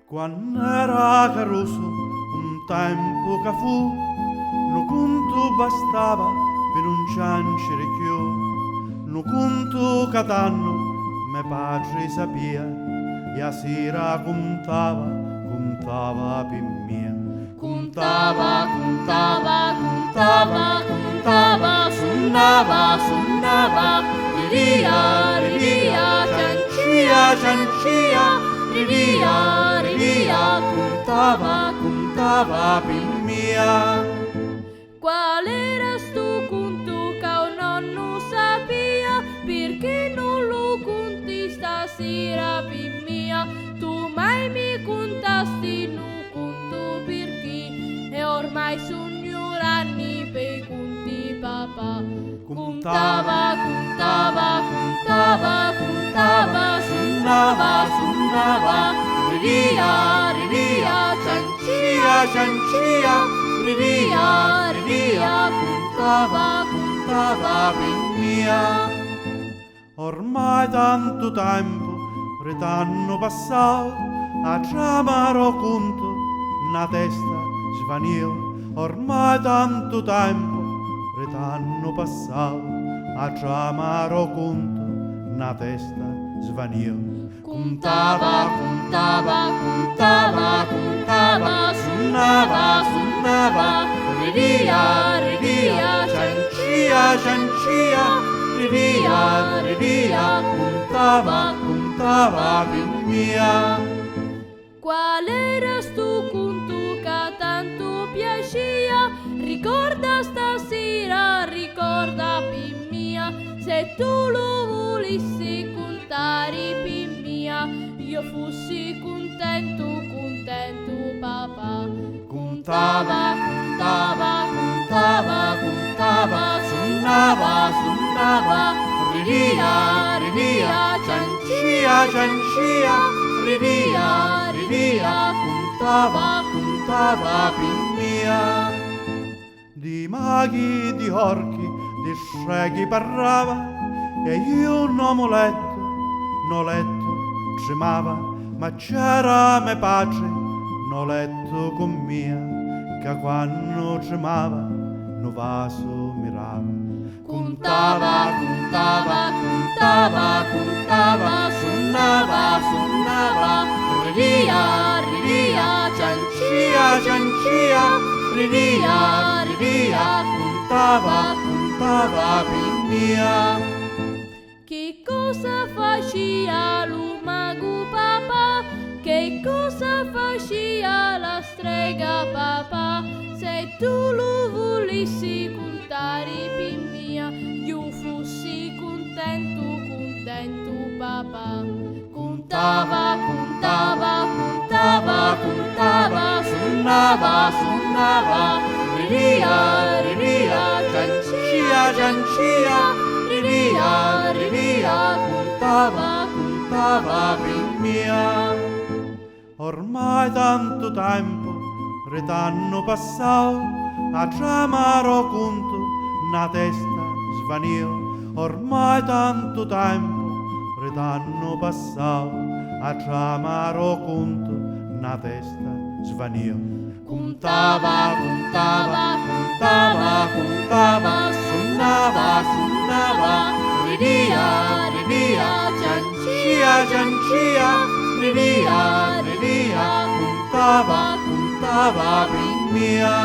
Quando era Caruso, un tempo che fu, no conto bastava per un ciancere più, no conto che danno me padre sapia, e a sera contava per mia. Contava, suonava, ridia, ciancia, ridia, Contava per mia. Qual era sto conto che un nonno sapia, perché non lo conti stasera per mia? Tu mai mi contasti non conto perché, e ormai sogno anni per conti papà. Contava, suonava, ridia, Ciancia, ridia, contava per mia. Ormai tanto tempo ritanno passato, a chiamare conto, na testa svanio. Ormai tanto tempo ritanno passato, a chiamare conto, na testa svanio. Contava, suonava, ridia, Ciancia, ridia, contava per mia. Qual era sto conto che tanto piaceva? Ricorda stasera, ricorda per mia. Se tu lo volessi contare per mia, io fossi contento, papà. Contava, suonava, ridia, Ciancia, ridia, contava per mia. Di maghi, di orchi, di scegli parlava, e io non letto, tremava, ma c'era me pace, no letto con mia, che quando tremava, no vaso mirava. Contava, suonava, ridia, Ciancia, ridia, contava per mia. Che cosa faceva lo mago papà? Che cosa faceva la strega papà? Se tu lo volessi contare per mia, io fossi contento, papà. Contava, suonava, ridia, Ciancia, ridia, contava per mia. Ormai tanto tempo ritanno passato, a chiamare conto, na testa svanio. Ormai tanto tempo ritanno passato, a chiamare conto, na testa svanio. Contava, suonava, ridia, Ciancia, ridia, contava per mia.